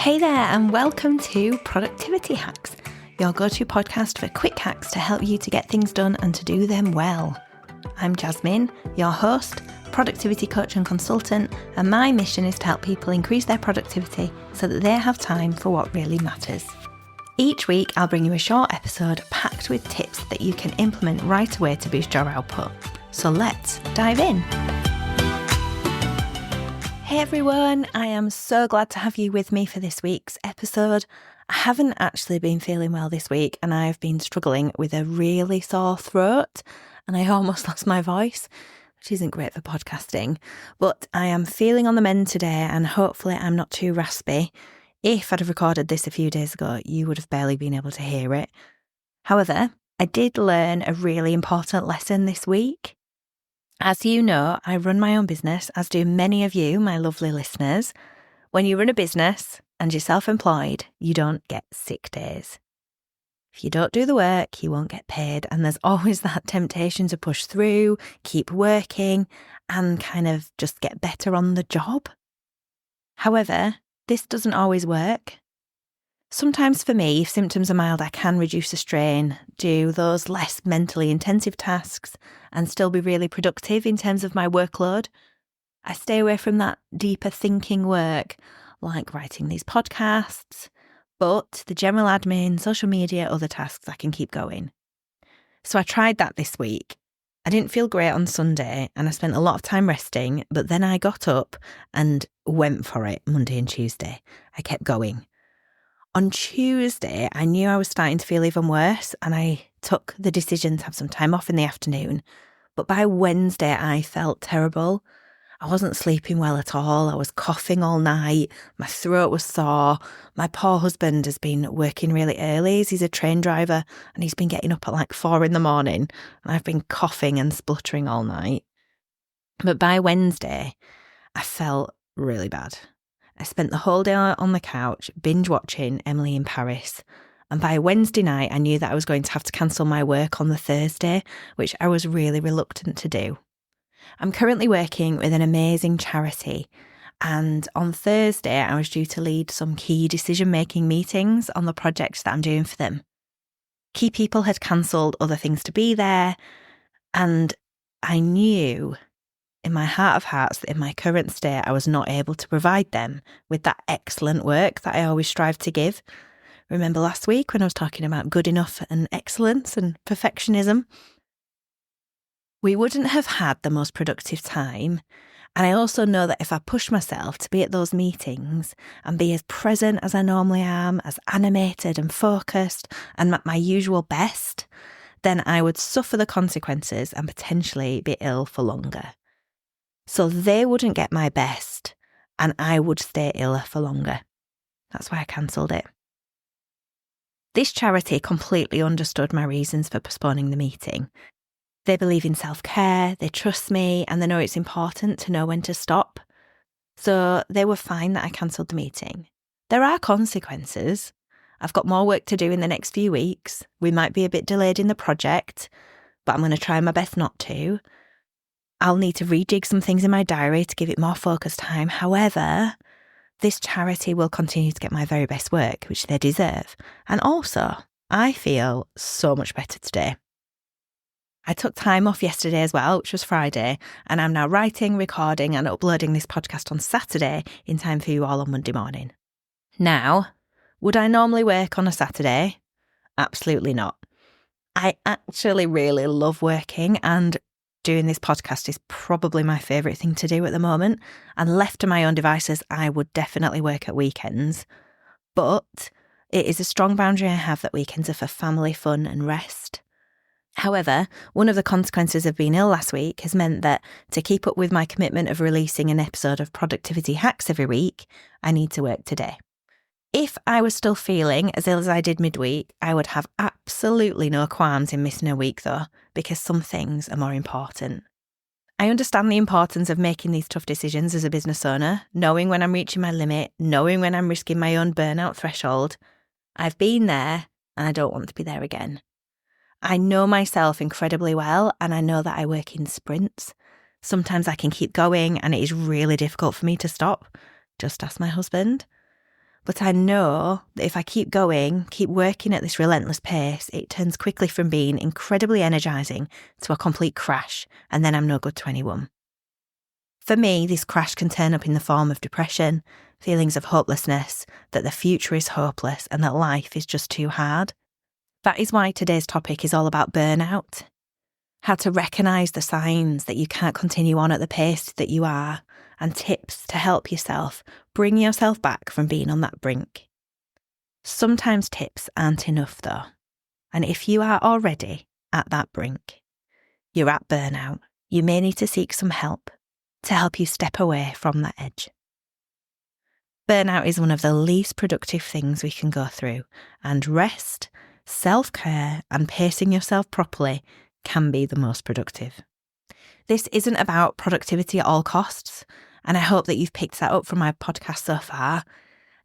Hey there, and welcome to Productivity Hacks, your go-to podcast for quick hacks to help you to get things done and to do them well. I'm Jasmine, your host, productivity coach and consultant, and my mission is to help people increase their productivity so that they have time for what really matters. Each week, I'll bring you a short episode packed with tips that you can implement right away to boost your output. So let's dive in. Hey everyone, I am so glad to have you with me for this week's episode. I haven't actually been feeling well this week and I've been struggling with a really sore throat and I almost lost my voice, which isn't great for podcasting, but I am feeling on the mend today and hopefully I'm not too raspy. If I'd have recorded this a few days ago, you would have barely been able to hear it. However, I did learn a really important lesson this week. As you know, I run my own business, as do many of you, my lovely listeners. When you run a business and you're self-employed, you don't get sick days. If you don't do the work, you won't get paid, and there's always that temptation to push through, keep working, and kind of just get better on the job. However, this doesn't always work. Sometimes for me, if symptoms are mild, I can reduce the strain, do those less mentally intensive tasks, and still be really productive in terms of my workload. I stay away from that deeper thinking work, like writing these podcasts, but the general admin, social media, other tasks, I can keep going. So I tried that this week. I didn't feel great on Sunday, and I spent a lot of time resting, but then I got up and went for it Monday and Tuesday. I kept going. On Tuesday, I knew I was starting to feel even worse and I took the decision to have some time off in the afternoon. But by Wednesday, I felt terrible. I wasn't sleeping well at all. I was coughing all night. My throat was sore. My poor husband has been working really early. He's a train driver and he's been getting up at like 4 a.m. and I've been coughing and spluttering all night. But by Wednesday, I felt really bad. I spent the whole day on the couch binge watching Emily in Paris, and by Wednesday night I knew that I was going to have to cancel my work on the Thursday, which I was really reluctant to do. I'm currently working with an amazing charity, and on Thursday I was due to lead some key decision-making meetings on the projects that I'm doing for them. Key people had cancelled other things to be there, and I knew in my heart of hearts that in my current state I was not able to provide them with that excellent work that I always strive to give. Remember last week when I was talking about good enough and excellence and perfectionism? We wouldn't have had the most productive time, and I also know that if I push myself to be at those meetings and be as present as I normally am, as animated and focused and at my usual best, then I would suffer the consequences and potentially be ill for longer. So they wouldn't get my best and I would stay ill for longer. That's why I cancelled it. This charity completely understood my reasons for postponing the meeting. They believe in self-care, they trust me, and they know it's important to know when to stop. So they were fine that I cancelled the meeting. There are consequences. I've got more work to do in the next few weeks. We might be a bit delayed in the project, but I'm going to try my best not to. I'll need to rejig some things in my diary to give it more focus time. However, this charity will continue to get my very best work, which they deserve. And also, I feel so much better today. I took time off yesterday as well, which was Friday, and I'm now writing, recording and uploading this podcast on Saturday in time for you all on Monday morning. Now, would I normally work on a Saturday? Absolutely not. I actually really love working, and doing this podcast is probably my favourite thing to do at the moment, and left to my own devices, I would definitely work at weekends. But it is a strong boundary I have that weekends are for family, fun and rest. However, one of the consequences of being ill last week has meant that to keep up with my commitment of releasing an episode of Productivity Hacks every week, I need to work today. If I was still feeling as ill as I did midweek, I would have absolutely no qualms in missing a week though, because some things are more important. I understand the importance of making these tough decisions as a business owner, knowing when I'm reaching my limit, knowing when I'm risking my own burnout threshold. I've been there and I don't want to be there again. I know myself incredibly well and I know that I work in sprints. Sometimes I can keep going and it is really difficult for me to stop. Just ask my husband. But I know that if I keep going, keep working at this relentless pace, it turns quickly from being incredibly energising to a complete crash, and then I'm no good to anyone. For me, this crash can turn up in the form of depression, feelings of hopelessness, that the future is hopeless, and that life is just too hard. That is why today's topic is all about burnout. How to recognise the signs that you can't continue on at the pace that you are, and tips to help yourself bring yourself back from being on that brink. Sometimes tips aren't enough though, and if you are already at that brink, you're at burnout, you may need to seek some help to help you step away from that edge. Burnout is one of the least productive things we can go through, and rest, self-care, and pacing yourself properly can be the most productive. This isn't about productivity at all costs, and I hope that you've picked that up from my podcast so far.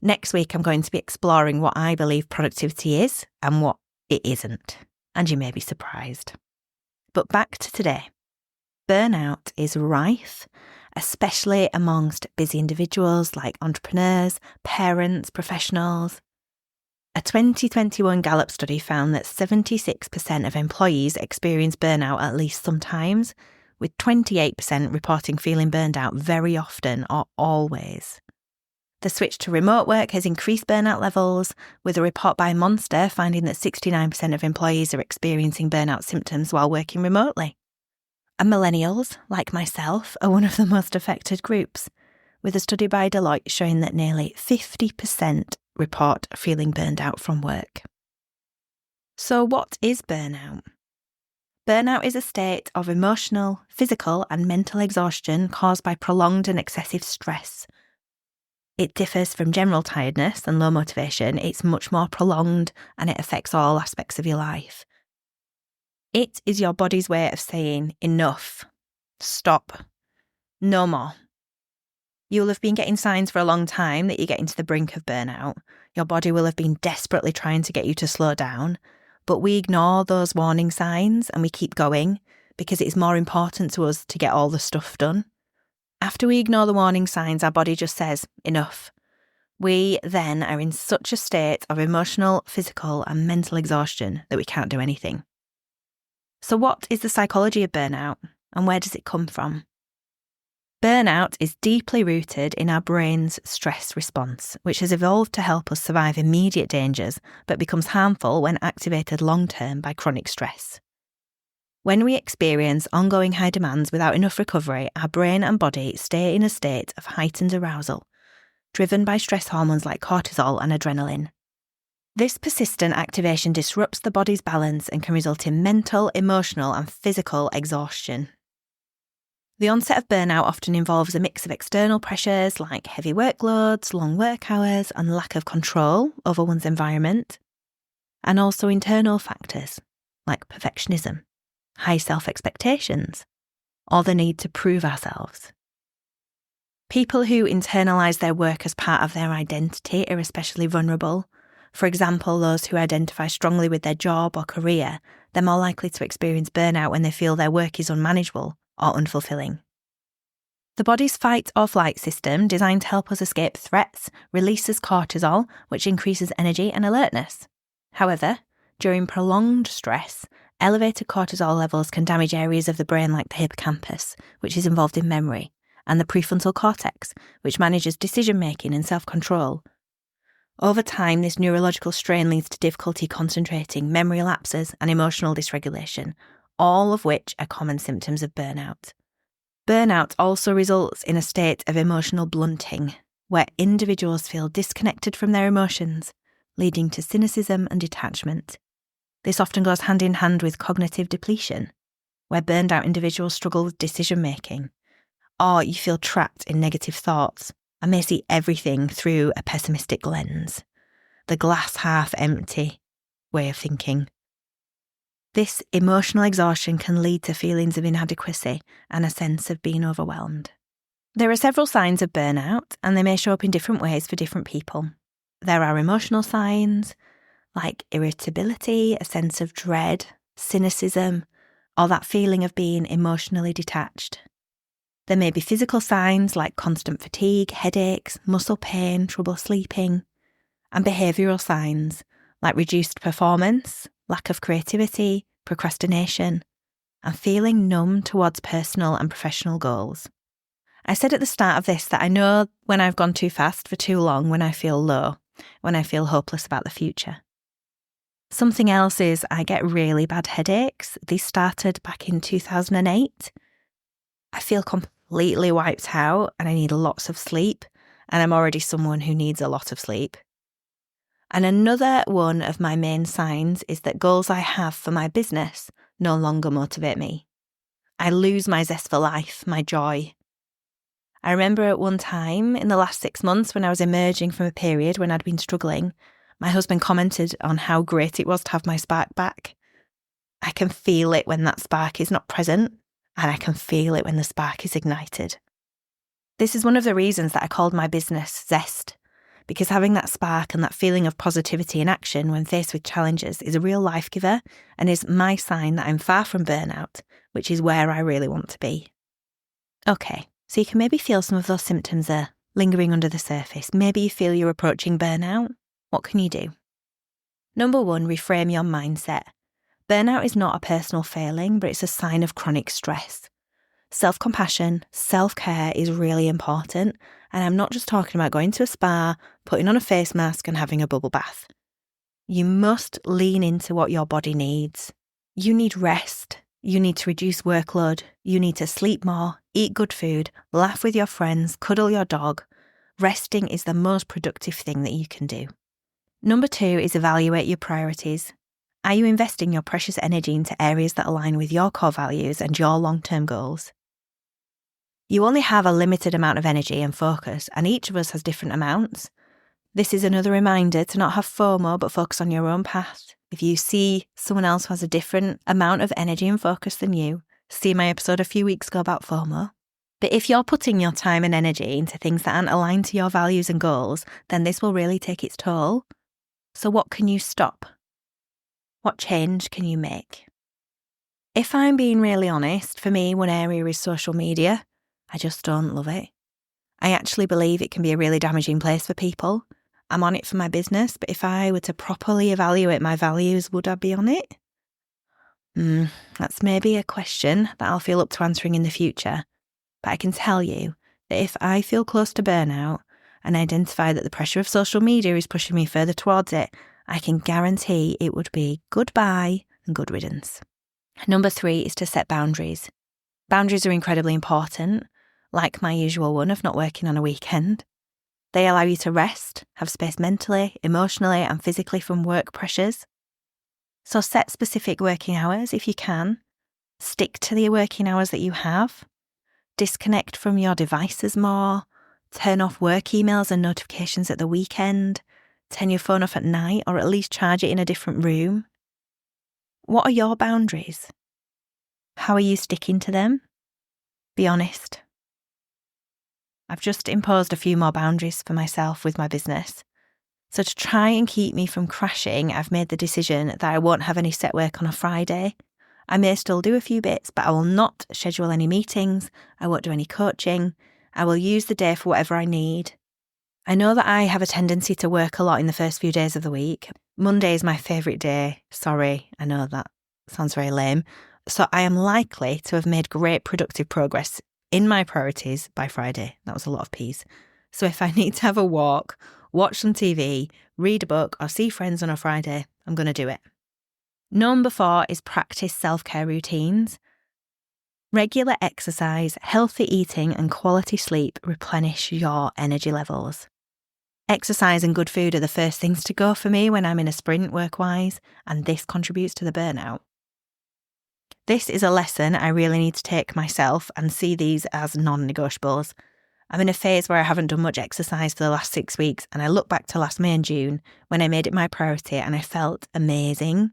Next week, I'm going to be exploring what I believe productivity is and what it isn't, and you may be surprised. But back to today. Burnout is rife, especially amongst busy individuals like entrepreneurs, parents, professionals. A 2021 Gallup study found that 76% of employees experience burnout at least sometimes, with 28% reporting feeling burned out very often or always. The switch to remote work has increased burnout levels, with a report by Monster finding that 69% of employees are experiencing burnout symptoms while working remotely. And millennials, like myself, are one of the most affected groups, with a study by Deloitte showing that nearly 50% report feeling burned out from work. So what is burnout? Burnout is a state of emotional, physical and mental exhaustion caused by prolonged and excessive stress. It differs from general tiredness and low motivation. It's much more prolonged and it affects all aspects of your life. It is your body's way of saying enough, stop, no more. You'll have been getting signs for a long time that you're getting to the brink of burnout. Your body will have been desperately trying to get you to slow down, but we ignore those warning signs and we keep going because it's more important to us to get all the stuff done. After we ignore the warning signs, our body just says, enough. We then are in such a state of emotional, physical and mental exhaustion that we can't do anything. So what is the psychology of burnout and where does it come from? Burnout is deeply rooted in our brain's stress response, which has evolved to help us survive immediate dangers, but becomes harmful when activated long-term by chronic stress. When we experience ongoing high demands without enough recovery, our brain and body stay in a state of heightened arousal, driven by stress hormones like cortisol and adrenaline. This persistent activation disrupts the body's balance and can result in mental, emotional, and physical exhaustion. The onset of burnout often involves a mix of external pressures like heavy workloads, long work hours, and lack of control over one's environment, and also internal factors like perfectionism, high self-expectations, or the need to prove ourselves. People who internalise their work as part of their identity are especially vulnerable. For example, those who identify strongly with their job or career, they're more likely to experience burnout when they feel their work is unmanageable or unfulfilling. The body's fight or flight system, designed to help us escape threats, releases cortisol, which increases energy and alertness. However, during prolonged stress, elevated cortisol levels can damage areas of the brain like the hippocampus, which is involved in memory, and the prefrontal cortex, which manages decision-making and self-control. Over time, this neurological strain leads to difficulty concentrating, memory lapses, and emotional dysregulation, all of which are common symptoms of burnout. Burnout also results in a state of emotional blunting, where individuals feel disconnected from their emotions, leading to cynicism and detachment. This often goes hand in hand with cognitive depletion, where burned out individuals struggle with decision-making, or you feel trapped in negative thoughts and may see everything through a pessimistic lens, the glass half empty way of thinking. This emotional exhaustion can lead to feelings of inadequacy and a sense of being overwhelmed. There are several signs of burnout, and they may show up in different ways for different people. There are emotional signs, like irritability, a sense of dread, cynicism, or that feeling of being emotionally detached. There may be physical signs like constant fatigue, headaches, muscle pain, trouble sleeping. and behavioural signs like reduced performance, lack of creativity, procrastination, and feeling numb towards personal and professional goals. I said at the start of this that I know when I've gone too fast for too long, when I feel low, when I feel hopeless about the future. Something else is I get really bad headaches. These started back in 2008. I feel completely wiped out and I need lots of sleep, and I'm already someone who needs a lot of sleep. And another one of my main signs is that goals I have for my business no longer motivate me. I lose my zest for life, my joy. I remember at one time in the last 6 months when I was emerging from a period when I'd been struggling, my husband commented on how great it was to have my spark back. I can feel it when that spark is not present, and I can feel it when the spark is ignited. This is one of the reasons that I called my business Zest, because having that spark and that feeling of positivity and action when faced with challenges is a real life giver and is my sign that I'm far from burnout, which is where I really want to be. Okay, so you can maybe feel some of those symptoms are lingering under the surface. Maybe you feel you're approaching burnout. What can you do? Number 1, reframe your mindset. Burnout is not a personal failing, but it's a sign of chronic stress. Self-compassion, self-care is really important, and I'm not just talking about going to a spa, putting on a face mask and having a bubble bath. You must lean into what your body needs. You need rest, you need to reduce workload, you need to sleep more, eat good food, laugh with your friends, cuddle your dog. Resting is the most productive thing that you can do. Number 2 is evaluate your priorities. Are you investing your precious energy into areas that align with your core values and your long-term goals? You only have a limited amount of energy and focus, and each of us has different amounts. This is another reminder to not have FOMO, but focus on your own path. If you see someone else who has a different amount of energy and focus than you, see my episode a few weeks ago about FOMO. But if you're putting your time and energy into things that aren't aligned to your values and goals, then this will really take its toll. So what can you stop? What change can you make? If I'm being really honest, for me, one area is social media. I just don't love it. I actually believe it can be a really damaging place for people. I'm on it for my business, but if I were to properly evaluate my values, would I be on it? That's maybe a question that I'll feel up to answering in the future. But I can tell you that if I feel close to burnout and identify that the pressure of social media is pushing me further towards it, I can guarantee it would be goodbye and good riddance. Number 3 is to set boundaries. Boundaries are incredibly important, like my usual one of not working on a weekend. They allow you to rest, have space mentally, emotionally, and physically from work pressures. So set specific working hours if you can. Stick to the working hours that you have. Disconnect from your devices more. Turn off work emails and notifications at the weekend. Turn your phone off at night, or at least charge it in a different room. What are your boundaries? How are you sticking to them? Be honest. I've just imposed a few more boundaries for myself with my business. So to try and keep me from crashing, I've made the decision that I won't have any set work on a Friday. I may still do a few bits, but I will not schedule any meetings. I won't do any coaching. I will use the day for whatever I need. I know that I have a tendency to work a lot in the first few days of the week. Monday is my favourite day. Sorry, I know that sounds very lame. So I am likely to have made great productive progress in my priorities by Friday. That was a lot of P's. So if I need to have a walk, watch some TV, read a book, or see friends on a Friday, I'm going to do it. Number 4 is practice self-care routines. Regular exercise, healthy eating, and quality sleep replenish your energy levels. Exercise and good food are the first things to go for me when I'm in a sprint work-wise, and this contributes to the burnout. This is a lesson I really need to take myself and see these as non-negotiables. I'm in a phase where I haven't done much exercise for the last 6 weeks, and I look back to last May and June when I made it my priority and I felt amazing.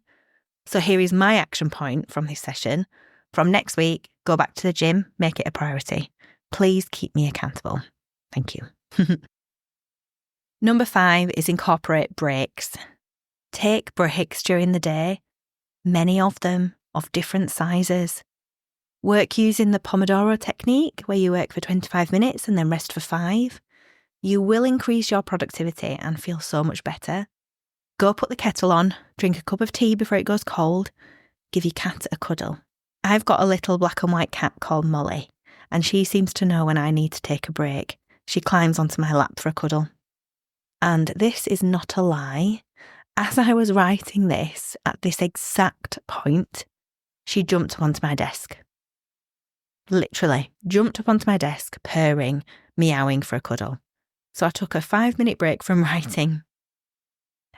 So here is my action point from this session. From next week, go back to the gym, make it a priority. Please keep me accountable. Thank you. Number 5 is incorporate breaks. Take breaks during the day, many of them of different sizes. Work using the Pomodoro technique, where you work for 25 minutes and then rest for 5. you will increase your productivity and feel so much better. Go put the kettle on, drink a cup of tea before it goes cold, give your cat a cuddle. I've got a little black and white cat called Molly, and she seems to know when I need to take a break. She climbs onto my lap for a cuddle. And this is not a lie. As I was writing this, at this exact point, she jumped up onto my desk. Literally, jumped up onto my desk, purring, meowing for a cuddle. So I took a 5-minute break from writing.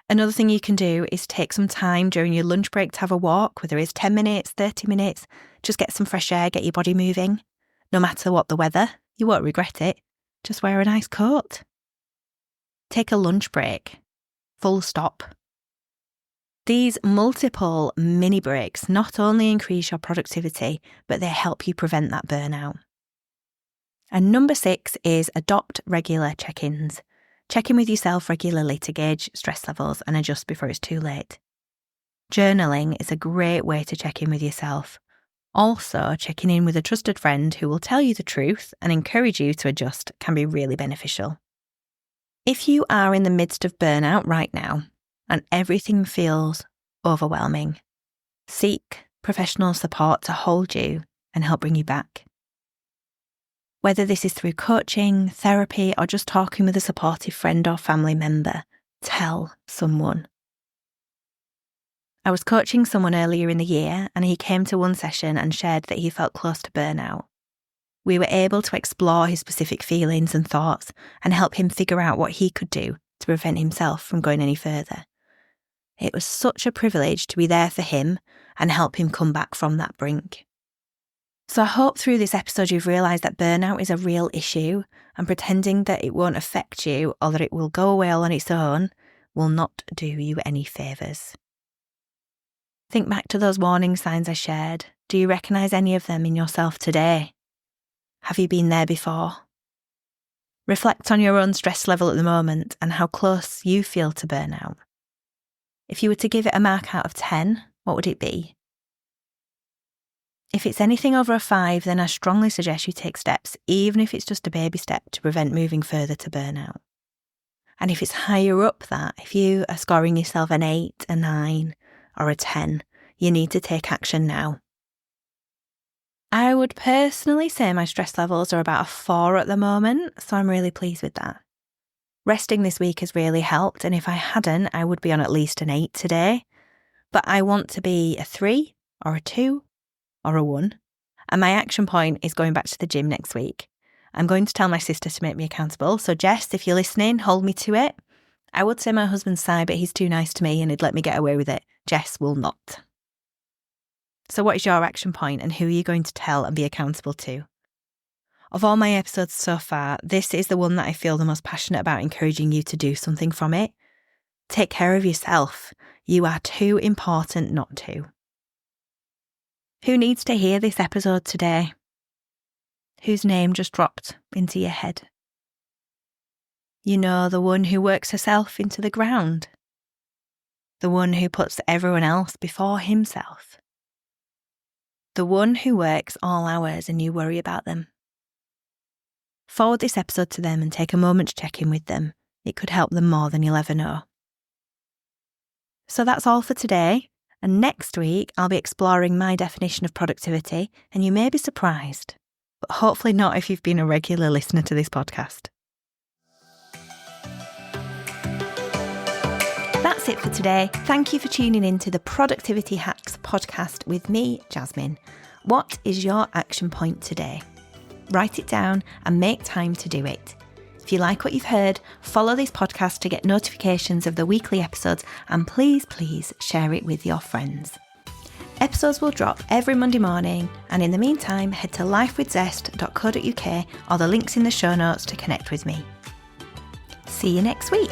Another thing you can do is take some time during your lunch break to have a walk, whether it's 10 minutes, 30 minutes. Just get some fresh air, get your body moving. No matter what the weather, you won't regret it. Just wear a nice coat. Take a lunch break. Full stop. These multiple mini breaks not only increase your productivity, but they help you prevent that burnout. And number 6 is adopt regular check-ins. Check in with yourself regularly to gauge stress levels and adjust before it's too late. Journaling is a great way to check in with yourself. Also, checking in with a trusted friend who will tell you the truth and encourage you to adjust can be really beneficial. If you are in the midst of burnout right now and everything feels overwhelming, seek professional support to hold you and help bring you back. Whether this is through coaching, therapy, or just talking with a supportive friend or family member, tell someone. I was coaching someone earlier in the year and he came to one session and shared that he felt close to burnout. We were able to explore his specific feelings and thoughts and help him figure out what he could do to prevent himself from going any further. It was such a privilege to be there for him and help him come back from that brink. So I hope through this episode you've realised that burnout is a real issue, and pretending that it won't affect you or that it will go away all on its own will not do you any favours. Think back to those warning signs I shared. Do you recognise any of them in yourself today? Have you been there before? Reflect on your own stress level at the moment and how close you feel to burnout. If you were to give it a mark out of 10, what would it be? If it's anything over a 5, then I strongly suggest you take steps, even if it's just a baby step, to prevent moving further to burnout. And if it's higher up that, if you are scoring yourself an 8, a 9, or a 10, you need to take action now. I would personally say my stress levels are about a 4 at the moment, so I'm really pleased with that. Resting this week has really helped, and if I hadn't, I would be on at least an 8 today. But I want to be a 3 or a 2 or a 1. And my action point is going back to the gym next week. I'm going to tell my sister to make me accountable. So Jess, if you're listening, hold me to it. I would say my husband's Si, but he's too nice to me and he'd let me get away with it. Jess will not. So what is your action point and who are you going to tell and be accountable to? Of all my episodes so far, this is the one that I feel the most passionate about encouraging you to do something from it. Take care of yourself. You are too important not to. Who needs to hear this episode today? Whose name just dropped into your head? You know, the one who works herself into the ground. The one who puts everyone else before himself. The one who works all hours and you worry about them. Forward this episode to them and take a moment to check in with them. It could help them more than you'll ever know. So that's all for today. And next week, I'll be exploring my definition of productivity, and you may be surprised, but hopefully not if you've been a regular listener to this podcast. That's it for today. Thank you for tuning in to the Productivity Hacks podcast with me, Jasmine. What is your action point today? Write it down and make time to do it. If you like what you've heard, follow this podcast to get notifications of the weekly episodes, and please share it with your friends. Episodes will drop every Monday morning, and in the meantime, head to lifewithzest.co.uk or the links in the show notes to connect with me. See you next week.